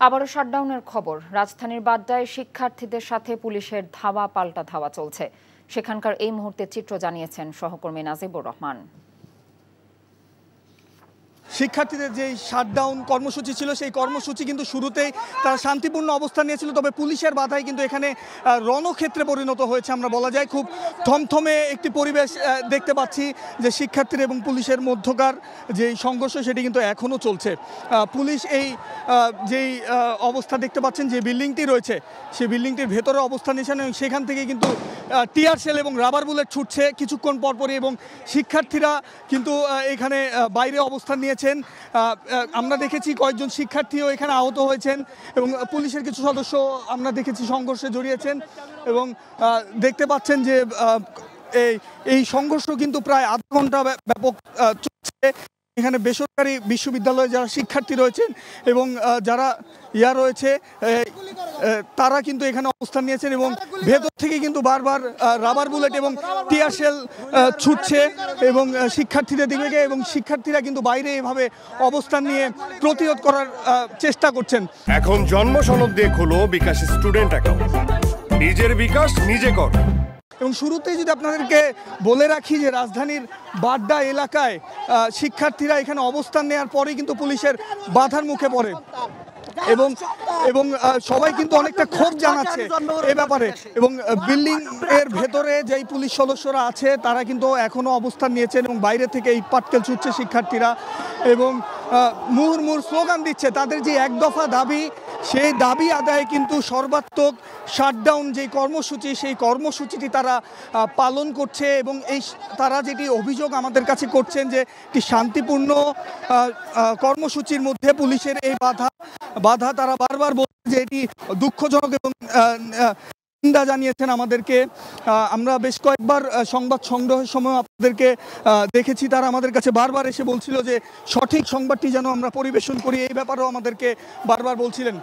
আবারও শাটডাউনের খবর। রাজধানীর বাড্ডায় শিক্ষার্থীদের সাথে পুলিশের ধাওয়া পাল্টা ধাওয়া চলছে। সেখানকার এই মুহূর্তে চিত্র জানিয়েছেন সহকর্মী নাজিবুর রহমান। শিক্ষার্থীদের যে শাটডাউন কর্মসূচি ছিল সেই কর্মসূচি কিন্তু শুরুতেই তারা শান্তিপূর্ণ অবস্থান নিয়েছিল, তবে পুলিশের বাধায় কিন্তু এখানে রণক্ষেত্রে পরিণত হয়েছে। আমরা বলা যায় খুব থমথমে একটি পরিবেশ দেখতে পাচ্ছি, যে শিক্ষার্থীর এবং পুলিশের মধ্যকার যে সংঘর্ষ সেটি কিন্তু এখনও চলছে। পুলিশ এই যেই অবস্থা দেখতে পাচ্ছেন, যে বিল্ডিংটি রয়েছে সেই বিল্ডিংটির ভেতরে অবস্থান নিয়েছেন এবং সেখান থেকে কিন্তু টিয়ার শেল এবং রাবার বুলেট ছুটছে কিছুক্ষণ পরপরই, এবং শিক্ষার্থীরা কিন্তু এখানে বাইরে অবস্থান নিয়েছেন। আমরা দেখেছি কয়েকজন শিক্ষার্থীও এখানে আহত হয়েছেন এবং পুলিশের কিছু সদস্য আমরা দেখেছি সংঘর্ষে জড়িয়েছেন। এবং দেখতে পাচ্ছেন যে এই সংঘর্ষ কিন্তু প্রায় আধা ঘন্টা ব্যাপক চলছে। এখানে বেসরকারি বিশ্ববিদ্যালয়ে যারা শিক্ষার্থী রয়েছেন এবং যারা রয়েছে তারা কিন্তু এখানে অবস্থান নিয়েছেন এবং ভেতর থেকে কিন্তু বারবার রাবার বুলেট এবং টিয়ার শেল ছুটছে এবং শিক্ষার্থীদের দিকে, এবং শিক্ষার্থীরা কিন্তু বাইরে এভাবে অবস্থান নিয়ে প্রতিরোধ করার চেষ্টা করছেন। এখন জন্ম সনদ দিয়ে খোলো বিকাশ স্টুডেন্ট অ্যাকাউন্ট, নিজের বিকাশ নিজে কর। এবং শুরুতেই যদি আপনাদেরকে বলে রাখি যে রাজধানীর বাড্ডা এলাকায় শিক্ষার্থীরা এখানে অবস্থান নেওয়ার পরেই কিন্তু পুলিশের বাধার মুখে পড়ে এবং এবং সবাই কিন্তু অনেকটা ক্ষোভ জানাচ্ছে এ ব্যাপারে। এবং বিল্ডিং এর ভেতরে যেই পুলিশ সদস্যরা আছে তারা কিন্তু এখনো অবস্থান নিয়েছেন এবং বাইরে থেকে ইট পাটকেল ছুটছে শিক্ষার্থীরা এবং মুহুর্মুহুর স্লোগান দিচ্ছে। তাদের যে এক দফা দাবি, সেই দাবি আদায়ে কিন্তু সর্বাত্মক শাটডাউন যে কর্মসূচি, সেই কর্মসূচিটি তারা পালন করছে। এবং তারা যেটি অভিযোগ আমাদের কাছে করছেন, যে একটি শান্তিপূর্ণ কর্মসূচির মধ্যে পুলিশের এই বাধা তারা বারবার বলছে যে এটি দুঃখজনক এবং নিন্দা জানিয়েছেন আমাদেরকে। আমরা বেশ কয়েকবার সংবাদ সংগ্রহের সময় আপনাদেরকে দেখেছি, তারা আমাদের কাছে বারবার এসে বলছিল যে সঠিক সংবাদটি যেন আমরা পরিবেশন করি, এই ব্যাপারেও আমাদেরকে বারবার বলছিলেন।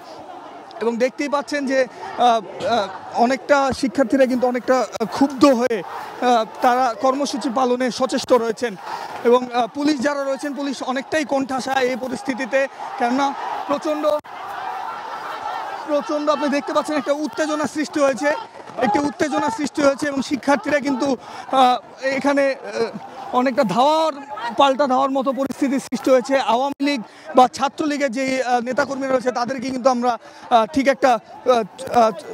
এবং দেখতেই পাচ্ছেন যে অনেকটা শিক্ষার্থীরা কিন্তু অনেকটা ক্ষুব্ধ হয়ে তারা কর্মসূচি পালনে সচেষ্ট রয়েছেন এবং পুলিশ যারা রয়েছেন পুলিশ অনেকটাই কোণঠাসা এই পরিস্থিতিতে, কেননা প্রচণ্ড আপনি দেখতে পাচ্ছেন একটা উত্তেজনা সৃষ্টি হয়েছে এবং শিক্ষার্থীরা কিন্তু এখানে অনেকটা পাল্টা ধাওয়ার মতো পরিস্থিতি সৃষ্টি হয়েছে। আওয়ামী লীগ বা ছাত্রলীগের যে নেতাকর্মীরা রয়েছে তাদেরকে কিন্তু আমরা ঠিক একটা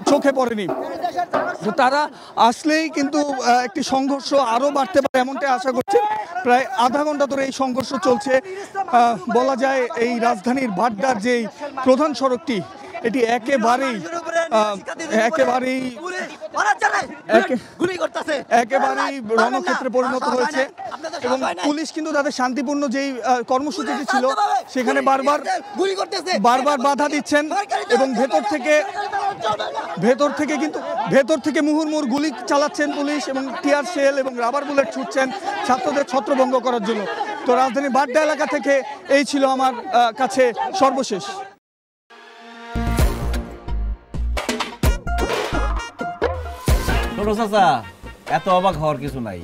চোখে পড়েনি। তারা আসলেই কিন্তু একটি সংঘর্ষ আরও বাড়তে পারে এমনটাই আশা করছে। প্রায় আধা ঘন্টা ধরে এই সংঘর্ষ চলছে। বলা যায় এই রাজধানীর বাড্ডার যেই প্রধান সড়কটি, এটি একেবারেই রণক্ষেত্রে পরিণত হয়েছে এবং পুলিশ কিন্তু তাদের শান্তিপূর্ণ যেই কর্মসূচিটি ছিল সেখানে বারবার বাধা দিচ্ছেন এবং ভেতর থেকে মুহুর্মুহুর গুলি চালাচ্ছেন পুলিশ এবং টিয়ার শেল এবং রাবার বুলেট ছুটছেন ছাত্রদের ছত্রভঙ্গ করার জন্য। তো রাজধানী বাড্ডা এলাকা থেকে এই ছিল আমার কাছে সর্বশেষ। চাচা, এত অবাক হওয়ার কিছু নাই,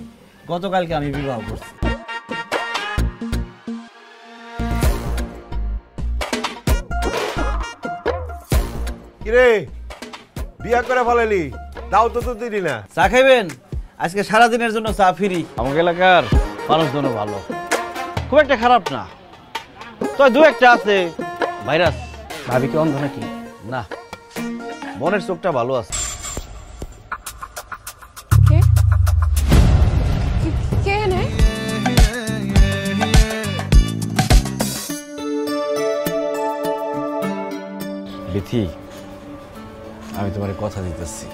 গতকালকে আমি বিবাহ করছি। কিরে বিয়া করে ফেলালি, দাও তো দিলি না। চা খাইবেন? আজকে সারাদিনের জন্য চা ফ্রি। আমাকে এলাকার মানুষজন ভালো, খুব একটা খারাপ না, তো দু একটা আছে ভাইরাস। ভাবি কি অন্ধ নাকি? না, মনের চোখটা ভালো আছে। বিথি, আমি তোমার কথা দিতেছি,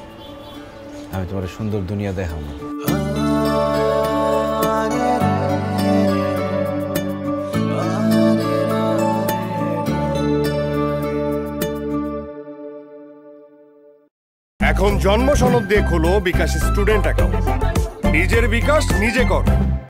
আমি তোমার সুন্দর দুনিয়া দেখাবো। এখন জন্ম সনদ দিয়ে খোলো বিকাশ স্টুডেন্ট অ্যাকাউন্ট, নিজের বিকাশ নিজে কর।